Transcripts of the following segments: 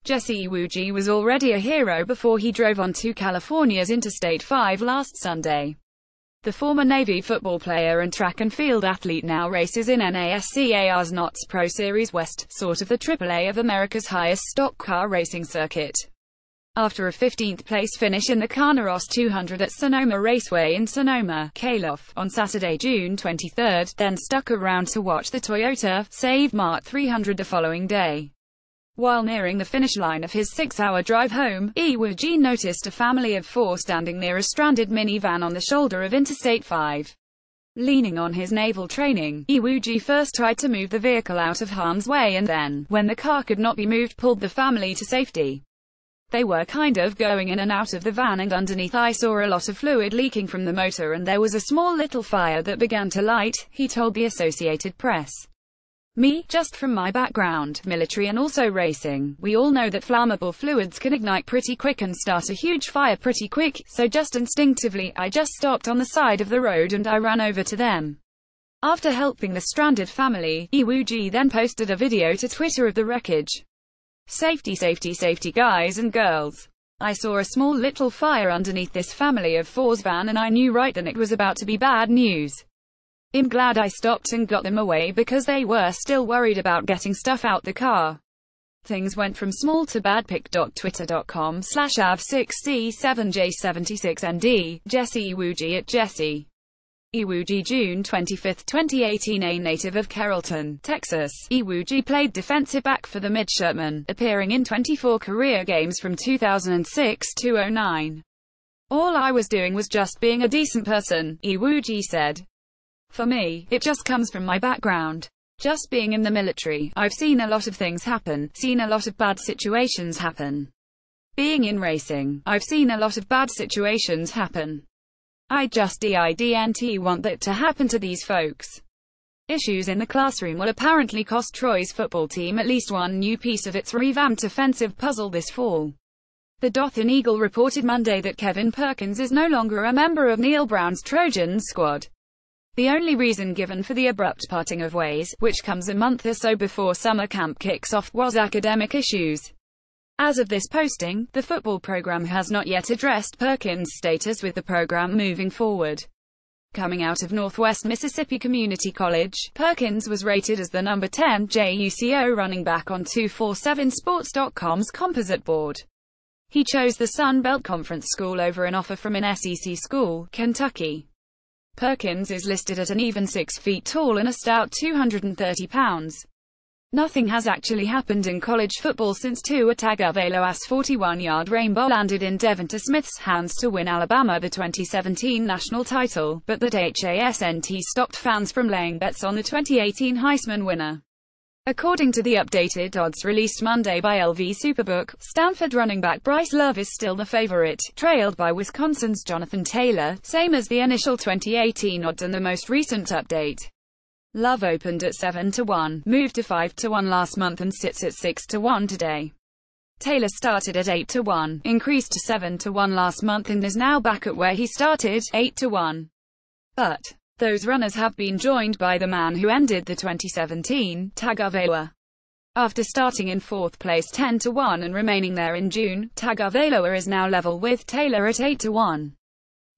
Jesse Iwuji was already a hero before he drove onto California's Interstate 5 last Sunday. The former Navy football player and track and field athlete now races in NASCAR's NOTS Pro Series West, sort of the AAA of America's highest stock car racing circuit. After a 15th-place finish in the Carneros 200 at Sonoma Raceway in Sonoma, Calof, on Saturday, June 23, then stuck around to watch the Toyota Save Mart 300 the following day. While nearing the finish line of his 6-hour drive home, Iwuji noticed a family of 4 standing near a stranded minivan on the shoulder of Interstate 5. Leaning on his naval training, Iwuji first tried to move the vehicle out of harm's way and then, when the car could not be moved, pulled the family to safety. They were kind of going in and out of the van, and underneath I saw a lot of fluid leaking from the motor and there was a small little fire that began to light, he told the Associated Press. Me, just from my background, military and also racing, we all know that flammable fluids can ignite pretty quick and start a huge fire pretty quick, so just instinctively, I just stopped on the side of the road and I ran over to them. After helping the stranded family, Iwuji then posted a video to Twitter of the wreckage. Safety, safety, safety, guys and girls. I saw a small little fire underneath this family of 4's van and I knew right then it was about to be bad news. I'm glad I stopped and got them away because they were still worried about getting stuff out the car. Things went from small to bad. pic.twitter.com/av67j76nd, Jesse Iwuji at Jesse Iwuji. June 25, 2018. A native of Carrollton, Texas, Iwuji played defensive back for the midshipmen, appearing in 24 career games from 2006 to 2009. All I was doing was just being a decent person, Iwuji said. For me, it just comes from my background. Just being in the military, I've seen a lot of things happen, seen a lot of bad situations happen. Being in racing, I've seen a lot of bad situations happen. I just didn't want that to happen to these folks. Issues in the classroom will apparently cost Troy's football team at least one new piece of its revamped offensive puzzle this fall. The Dothan Eagle reported Monday that Kevin Perkins is no longer a member of Neil Brown's Trojans squad. The only reason given for the abrupt parting of ways, which comes a month or so before summer camp kicks off, was academic issues. As of this posting, the football program has not yet addressed Perkins' status with the program moving forward. Coming out of Northwest Mississippi Community College, Perkins was rated as the number 10 JUCO running back on 247sports.com's composite board. He chose the Sun Belt Conference school over an offer from an SEC school, Kentucky. Perkins is listed at an even 6 feet tall and a stout 230 pounds. Nothing has actually happened in college football since Tua Tagovailoa's 41-yard rainbow landed in Devonta Smith's hands to win Alabama the 2017 national title, but that hasn't stopped fans from laying bets on the 2018 Heisman winner. According to the updated odds released Monday by LV Superbook, Stanford running back Bryce Love is still the favorite, trailed by Wisconsin's Jonathan Taylor, same as the initial 2018 odds and the most recent update. Love opened at 7-1, moved to 5-1 last month and sits at 6-1 today. Taylor started at 8-1, increased to 7-1 last month and is now back at where he started, 8-1. But those runners have been joined by the man who ended the 2017, Tagovailoa. After starting in 4th place 10-1 and remaining there in June, Tagovailoa is now level with Taylor at 8-1.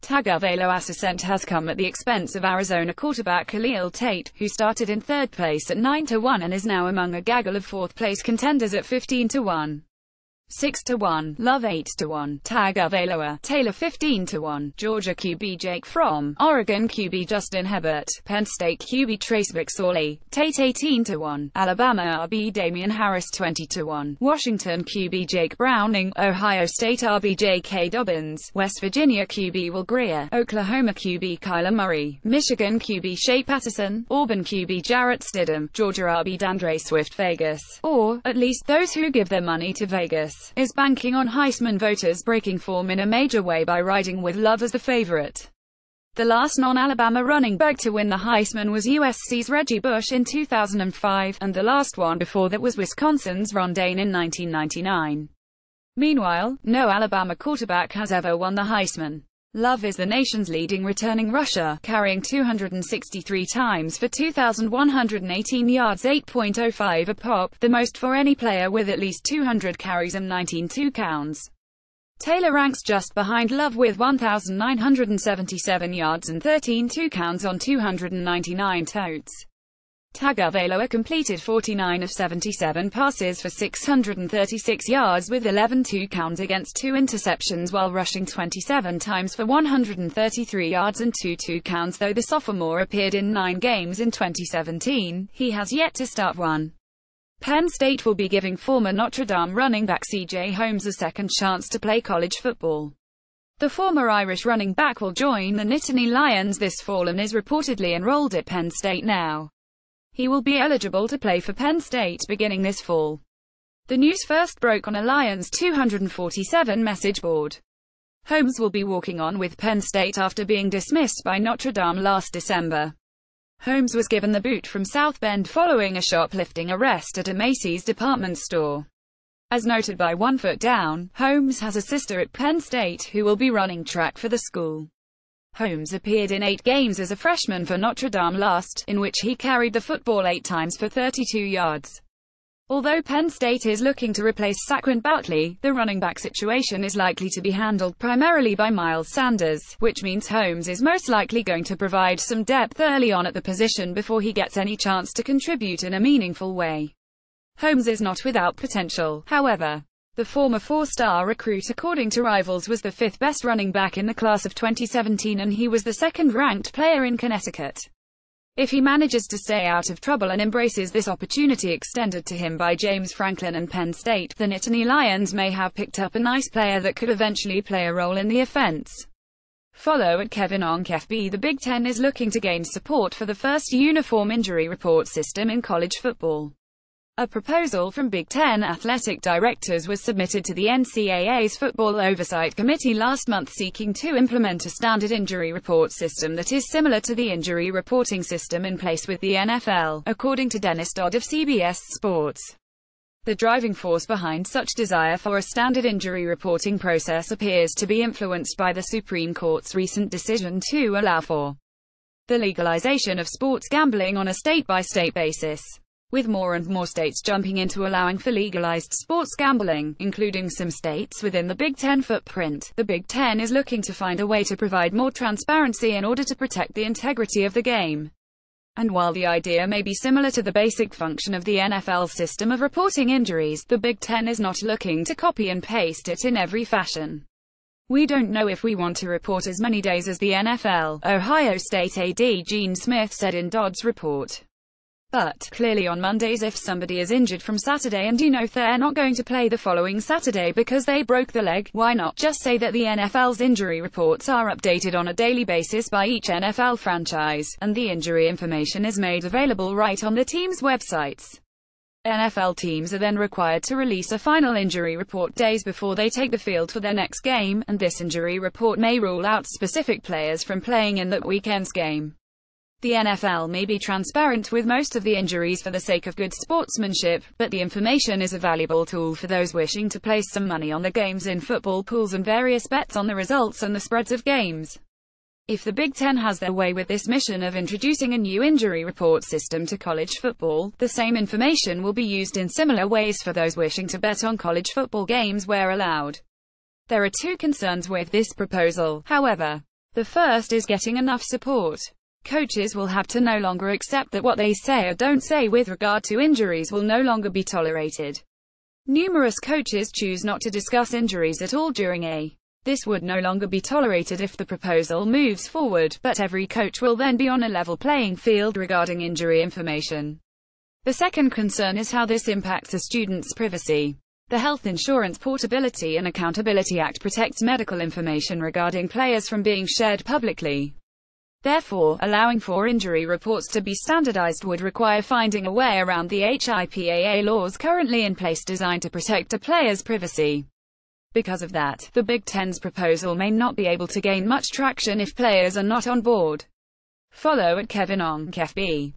Tagovailoa's ascent has come at the expense of Arizona quarterback Khalil Tate, who started in 3rd place at 9-1 and is now among a gaggle of 4th place contenders at 15-1. 6-1, Love 8-1, Tagovailoa, Taylor 15-1, Georgia QB Jake Fromm, Oregon QB Justin Herbert, Penn State QB Trace McSorley, Tate 18-1, Alabama RB Damian Harris 20-1, Washington QB Jake Browning, Ohio State RB J.K. Dobbins, West Virginia QB Will Grier, Oklahoma QB Kyler Murray, Michigan QB Shea Patterson, Auburn QB Jarrett Stidham, Georgia RB DeAndre Swift. Vegas, or at least those who give their money to Vegas, is banking on Heisman voters breaking form in a major way by riding with Love as the favorite. The last non-Alabama running back to win the Heisman was USC's Reggie Bush in 2005, and the last one before that was Wisconsin's Ron Dane in 1999. Meanwhile, no Alabama quarterback has ever won the Heisman. Love is the nation's leading returning rusher, carrying 263 times for 2,118 yards, 8.05 a pop, the most for any player with at least 200 carries and 19 touchdowns. Taylor ranks just behind Love with 1,977 yards and 13 touchdowns on 299 totes. Tagovailoa completed 49 of 77 passes for 636 yards with 11 touchdowns against 2 interceptions while rushing 27 times for 133 yards and 2 touchdowns. Though the sophomore appeared in 9 games in 2017, he has yet to start one. Penn State will be giving former Notre Dame running back C.J. Holmes a second chance to play college football. The former Irish running back will join the Nittany Lions this fall and is reportedly enrolled at Penn State now. He will be eligible to play for Penn State beginning this fall. The news first broke on a Lions 247 message board. Holmes will be walking on with Penn State after being dismissed by Notre Dame last December. Holmes was given the boot from South Bend following a shoplifting arrest at a Macy's department store. As noted by One Foot Down, Holmes has a sister at Penn State who will be running track for the school. Holmes appeared in 8 games as a freshman for Notre Dame last, in which he carried the football 8 times for 32 yards. Although Penn State is looking to replace Saquon Barkley, the running back situation is likely to be handled primarily by Miles Sanders, which means Holmes is most likely going to provide some depth early on at the position before he gets any chance to contribute in a meaningful way. Holmes is not without potential, however. The former 4-star recruit, according to Rivals, was the 5th best running back in the class of 2017 and he was the 2nd-ranked player in Connecticut. If he manages to stay out of trouble and embraces this opportunity extended to him by James Franklin and Penn State, the Nittany Lions may have picked up a nice player that could eventually play a role in the offense. Follow at Kevin Onk FB. The Big Ten is looking to gain support for the first uniform injury report system in college football. A proposal from Big Ten athletic directors was submitted to the NCAA's Football Oversight Committee last month seeking to implement a standard injury report system that is similar to the injury reporting system in place with the NFL, according to Dennis Dodd of CBS Sports. The driving force behind such desire for a standard injury reporting process appears to be influenced by the Supreme Court's recent decision to allow for the legalization of sports gambling on a state-by-state basis. With more and more states jumping into allowing for legalized sports gambling, including some states within the Big Ten footprint, the Big Ten is looking to find a way to provide more transparency in order to protect the integrity of the game. And while the idea may be similar to the basic function of the NFL system of reporting injuries, the Big Ten is not looking to copy and paste it in every fashion. We don't know if we want to report as many days as the NFL, Ohio State AD Gene Smith said in Dodd's report. But, clearly on Mondays if somebody is injured from Saturday and you know they're not going to play the following Saturday because they broke the leg, why not just say that the NFL's injury reports are updated on a daily basis by each NFL franchise, and the injury information is made available right on the team's websites. NFL teams are then required to release a final injury report days before they take the field for their next game, and this injury report may rule out specific players from playing in that weekend's game. The NFL may be transparent with most of the injuries for the sake of good sportsmanship, but the information is a valuable tool for those wishing to place some money on the games in football pools and various bets on the results and the spreads of games. If the Big Ten has their way with this mission of introducing a new injury report system to college football, the same information will be used in similar ways for those wishing to bet on college football games where allowed. There are 2 concerns with this proposal, however. The first is getting enough support. Coaches will have to no longer accept that what they say or don't say with regard to injuries will no longer be tolerated. Numerous coaches choose not to discuss injuries at all during This would no longer be tolerated if the proposal moves forward, but every coach will then be on a level playing field regarding injury information. The second concern is how this impacts a student's privacy. The Health Insurance Portability and Accountability Act protects medical information regarding players from being shared publicly. Therefore, allowing for injury reports to be standardized would require finding a way around the HIPAA laws currently in place designed to protect a player's privacy. Because of that, the Big Ten's proposal may not be able to gain much traction if players are not on board. Follow at Kevin Onk FB.